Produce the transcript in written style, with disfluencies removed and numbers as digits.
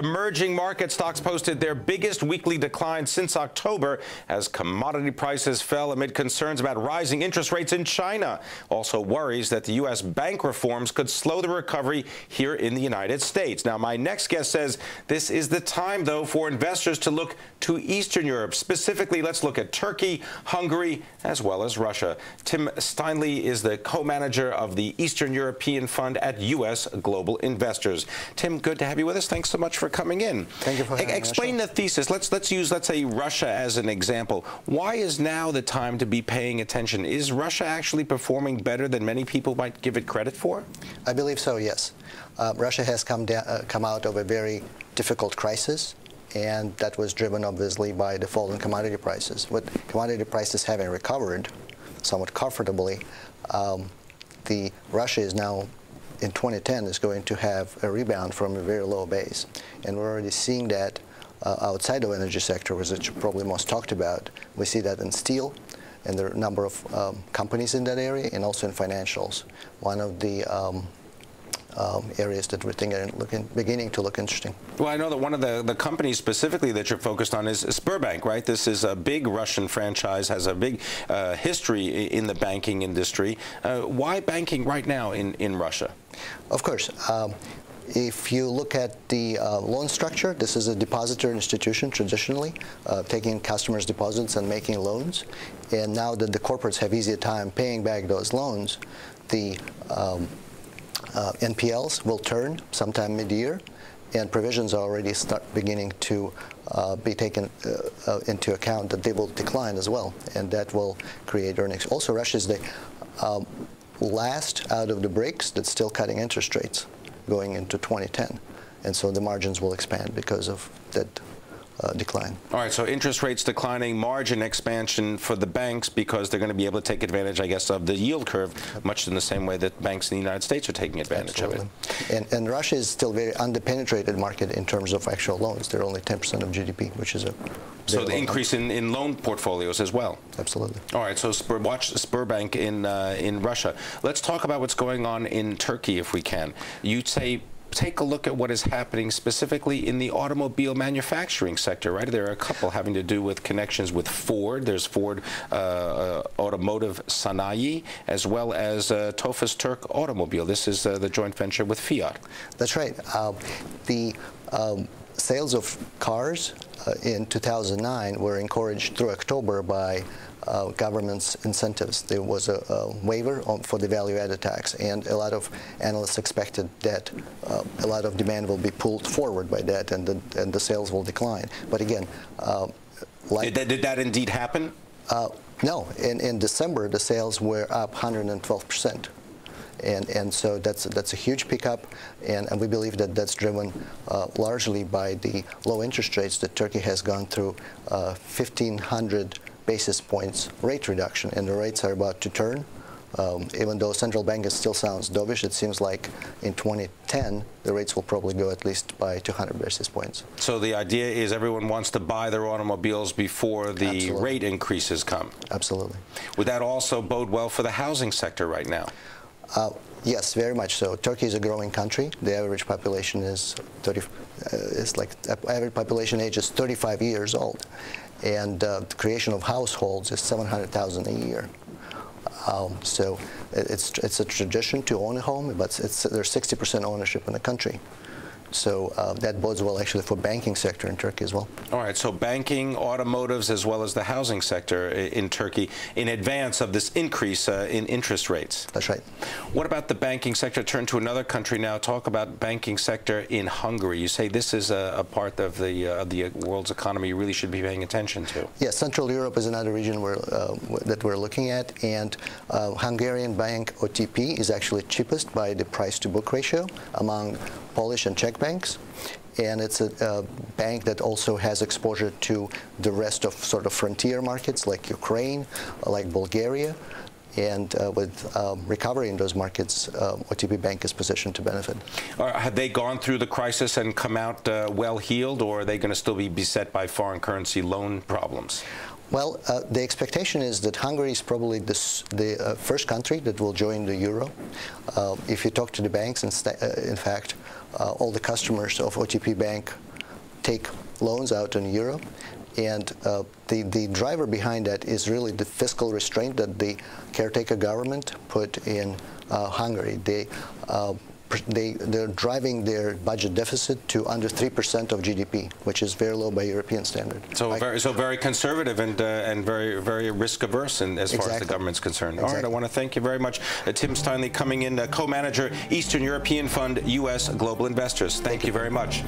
Emerging market stocks posted their biggest weekly decline since October as commodity prices fell amid concerns about rising interest rates in China. Also worries that the U.S. bank reforms could slow the recovery here in the United States. Now, my next guest says this is the time, though, for investors to look to Eastern Europe. Specifically, let's look at Turkey, Hungary, as well as Russia. Pimm Steinle is the co-manager of the Eastern European Fund at U.S. Global Investors. Tim, good to have you with us. Thanks so much for coming in. Thank you for having me. Explain the thesis. Let's use, let's say, Russia as an example. Why is now the time to be paying attention? Is Russia actually performing better than many people might give it credit for? I believe so, yes. Russia has come out of a very difficult crisis, and that was driven obviously by the fall in commodity prices. With commodity prices having recovered somewhat comfortably, Russia is now in 2010 is going to have a rebound from a very low base. And we're already seeing that outside of the energy sector, which you probably most talked about. We see that in steel, and there are a number of companies in that area, and also in financials. One of the areas that we're beginning to look interesting. Well, I know that one of the companies specifically that you're focused on is Sberbank, right? This is a big Russian franchise, has a big history in the banking industry. Why banking right now in Russia? Of course. If you look at the loan structure, this is a depositor institution traditionally, taking customers' deposits and making loans. And now that the corporates have easier time paying back those loans, the NPLs will turn sometime mid-year, and provisions are already beginning to be taken into account that they will decline as well, and that will create earnings. Also, Russia is the last out of the BRICS that's still cutting interest rates going into 2010, and so the margins will expand because of that decline. All right, so interest rates declining, margin expansion for the banks because they're going to be able to take advantage, I guess, of the yield curve, much in the same way that banks in the United States are taking advantage of it. And Russia is still a very underpenetrated market in terms of actual loans. They're only 10% of GDP, which is a so the increase in loan portfolios as well. Absolutely. All right, so watch Sberbank in Russia. Let's talk about what's going on in Turkey, if we can. You'd say take a look at what is happening specifically in the automobile manufacturing sector, right? There are a couple having to do with connections with Ford. There's Ford Automotive Sanayi, as well as Tofaş Türk Automobile. This is the joint venture with Fiat. That's right. The sales of cars in 2009 were encouraged through October by government's incentives. There was a waiver for the value-added tax, and a lot of analysts expected that a lot of demand will be pulled forward by that, and the sales will decline. But again, did that indeed happen? No. In December, the sales were up 112%. And so that's a huge pickup, and we believe that that's driven largely by the low interest rates that Turkey has gone through 1,500 basis points rate reduction, and the rates are about to turn. Even though central bank still sounds dovish, it seems like in 2010 the rates will probably go at least by 200 basis points. So the idea is everyone wants to buy their automobiles before the Absolutely. Rate increases come. Absolutely. Would that also bode well for the housing sector right now? Yes, very much so. Turkey is a growing country. The average population is average population age is 35 years old, and the creation of households is 700,000 a year. So it's a tradition to own a home, but there's 60% ownership in the country. So that bodes well actually for banking sector in Turkey as well. All right, so banking, automotives, as well as the housing sector in Turkey in advance of this increase in interest rates. That's right. What about the banking sector? Turn to another country now. Talk about banking sector in Hungary. You say this is a part of the world's economy you really should be paying attention to. Yes, Central Europe is another region that we're looking at, and Hungarian bank OTP is actually cheapest by the price-to-book ratio among Polish and Czech banks, and it's a bank that also has exposure to the rest of sort of frontier markets like Ukraine, like Bulgaria, and with recovery in those markets, OTP Bank is positioned to benefit. Have they gone through the crisis and come out well-heeled, or are they going to still be beset by foreign currency loan problems? Well, the expectation is that Hungary is probably the first country that will join the euro. If you talk to the banks, in fact, all the customers of OTP Bank take loans out in Europe. And the driver behind that is really the fiscal restraint that the caretaker government put in Hungary. They're driving their budget deficit to under 3% of GDP, which is very low by European standard. So very conservative and very risk averse as far as the government's concerned. Exactly. All right, I want to thank you very much, Tim Steinle, coming in, co-manager, Eastern European Fund, U.S. Global Investors. Thank you very much.